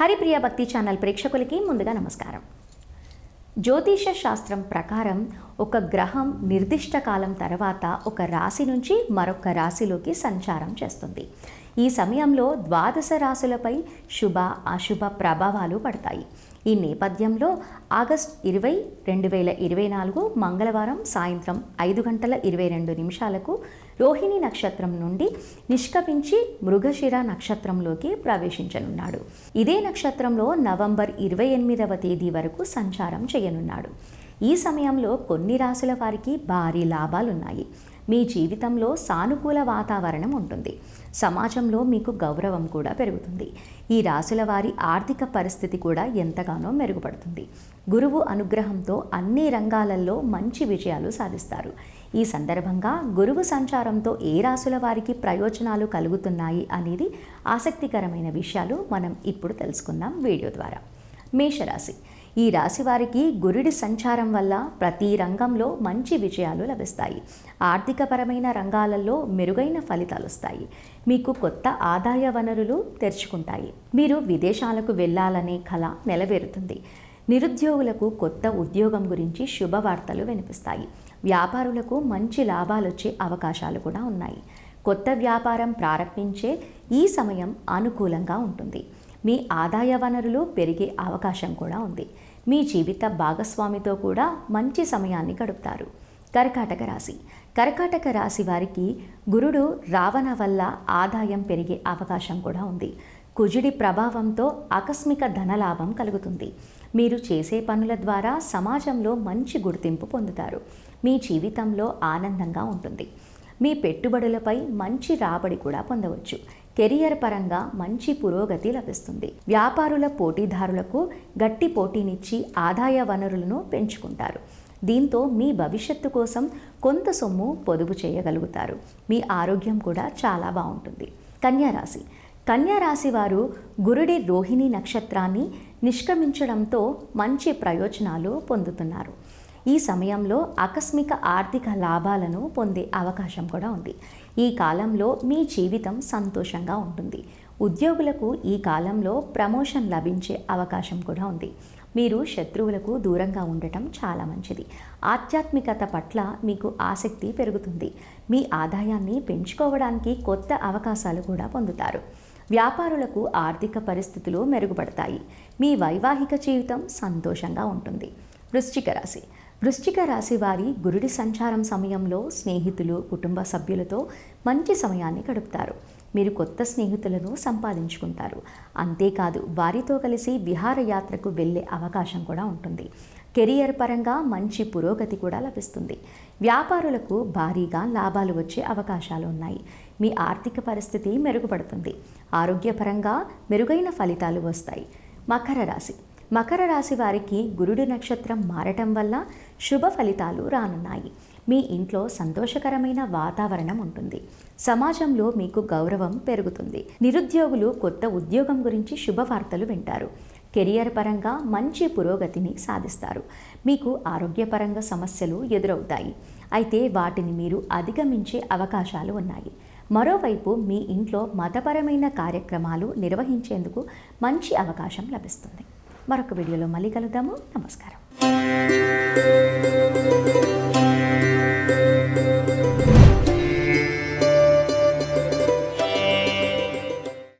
హరిప్రియ భక్తి ఛానల్ ప్రేక్షకులకి ముందుగా నమస్కారం. జ్యోతిష శాస్త్రం ప్రకారం ఒక గ్రహం నిర్దిష్ట కాలం తర్వాత ఒక రాశి నుంచి మరొక రాశిలోకి సంచారం చేస్తుంది. ఈ సమయంలో ద్వాదశ రాశులపై శుభ అశుభ ప్రభావాలు పడతాయి. ఈ నేపథ్యంలో ఆగస్టు 20, 2024 మంగళవారం సాయంత్రం 5:22 రోహిణి నక్షత్రం నుండి నిష్క్రమించి మృగశిర నక్షత్రంలోకి ప్రవేశించనున్నాడు. ఇదే నక్షత్రంలో నవంబర్ 28వ తేదీ వరకు సంచారం చేయనున్నాడు. ఈ సమయంలో కొన్ని రాశుల వారికి భారీ లాభాలున్నాయి. మీ జీవితంలో సానుకూల వాతావరణం ఉంటుంది. సమాజంలో మీకు గౌరవం కూడా పెరుగుతుంది. ఈ రాశుల వారి ఆర్థిక పరిస్థితి కూడా ఎంతగానో మెరుగుపడుతుంది. గురువు అనుగ్రహంతో అన్ని రంగాలలో మంచి విజయాలు సాధిస్తారు. ఈ సందర్భంగా గురువు సంచారంతో ఏ రాశుల వారికి ప్రయోజనాలు కలుగుతున్నాయి అనేది ఆసక్తికరమైన విషయాలు మనం ఇప్పుడు తెలుసుకుందాం వీడియో ద్వారా. మేషరాశి. ఈ రాశి వారికి గురుడి సంచారం వల్ల ప్రతి రంగంలో మంచి విజయాలు లభిస్తాయి. ఆర్థికపరమైన రంగాలలో మెరుగైన ఫలితాలు వస్తాయి. మీకు కొత్త ఆదాయ వనరులు తెరుచుకుంటాయి. మీరు విదేశాలకు వెళ్ళాలనే కల నెరవేరుతుంది. నిరుద్యోగులకు కొత్త ఉద్యోగం గురించి శుభవార్తలు వినిపిస్తాయి. వ్యాపారులకు మంచి లాభాలు వచ్చే అవకాశాలు కూడా ఉన్నాయి. కొత్త వ్యాపారం ప్రారంభించే ఈ సమయం అనుకూలంగా ఉంటుంది. మీ ఆదాయ వనరులు పెరిగే అవకాశం కూడా ఉంది. మీ జీవిత భాగస్వామితో కూడా మంచి సమయాన్ని గడుపుతారు. కర్కాటక రాశి. కర్కాటక రాశి వారికి గురుడు రావణ వల్ల ఆదాయం పెరిగే అవకాశం కూడా ఉంది. కుజుడి ప్రభావంతో ఆకస్మిక ధనలాభం కలుగుతుంది. మీరు చేసే పనుల ద్వారా సమాజంలో మంచి గుర్తింపు పొందుతారు. మీ జీవితంలో ఆనందంగా ఉంటుంది. మీ పెట్టుబడులపై మంచి రాబడి కూడా పొందవచ్చు. కెరియర్ పరంగా మంచి పురోగతి లభిస్తుంది. వ్యాపారుల పోటీదారులకు గట్టి పోటీనిచ్చి ఆదాయ వనరులను పెంచుకుంటారు. దీంతో మీ భవిష్యత్తు కోసం కొంత సొమ్ము పొదుపు చేయగలుగుతారు. మీ ఆరోగ్యం కూడా చాలా బాగుంటుంది. కన్యా రాశి. కన్యా రాశి వారు గురుడి రోహిణి నక్షత్రాన్ని నిష్క్రమించడంతో మంచి ప్రయోజనాలు పొందుతున్నారు. ఈ సమయంలో ఆకస్మిక ఆర్థిక లాభాలను పొందే అవకాశం కూడా ఉంది. ఈ కాలంలో మీ జీవితం సంతోషంగా ఉంటుంది. ఉద్యోగులకు ఈ కాలంలో ప్రమోషన్ లభించే అవకాశం కూడా ఉంది. మీరు శత్రువులకు దూరంగా ఉండటం చాలా మంచిది. ఆధ్యాత్మికత పట్ల మీకు ఆసక్తి పెరుగుతుంది. మీ ఆదాయాన్ని పెంచుకోవడానికి కొత్త అవకాశాలు కూడా పొందుతారు. వ్యాపారులకు ఆర్థిక పరిస్థితులు మెరుగుపడతాయి. మీ వైవాహిక జీవితం సంతోషంగా ఉంటుంది. వృశ్చిక రాశి. వృశ్చిక రాశి వారి గురుడి సంచారం సమయంలో స్నేహితులు, కుటుంబ సభ్యులతో మంచి సమయాన్ని గడుపుతారు. మీరు కొత్త స్నేహితులను సంపాదించుకుంటారు. అంతేకాదు వారితో కలిసి విహారయాత్రకు వెళ్ళే అవకాశం కూడా ఉంటుంది. కెరియర్ పరంగా మంచి పురోగతి కూడా లభిస్తుంది. వ్యాపారులకు భారీగా లాభాలు వచ్చే అవకాశాలు ఉన్నాయి. మీ ఆర్థిక పరిస్థితి మెరుగుపడుతుంది. ఆరోగ్యపరంగా మెరుగైన ఫలితాలు వస్తాయి. మకర రాశి. మకర రాశి వారికి గురుడి నక్షత్రం మారటం వల్ల శుభ ఫలితాలు రానున్నాయి. మీ ఇంట్లో సంతోషకరమైన వాతావరణం ఉంటుంది. సమాజంలో మీకు గౌరవం పెరుగుతుంది. నిరుద్యోగులు కొత్త ఉద్యోగం గురించి శుభవార్తలు వింటారు. కెరియర్ పరంగా మంచి పురోగతిని సాధిస్తారు. మీకు ఆరోగ్యపరంగా సమస్యలు ఎదురవుతాయి. అయితే వాటిని మీరు అధిగమించే అవకాశాలు ఉన్నాయి. మరోవైపు మీ ఇంట్లో మతపరమైన కార్యక్రమాలు నిర్వహించేందుకు మంచి అవకాశం లభిస్తుంది. మరొక వీడియోలో మళ్ళీ కలుద్దాము. నమస్కారం.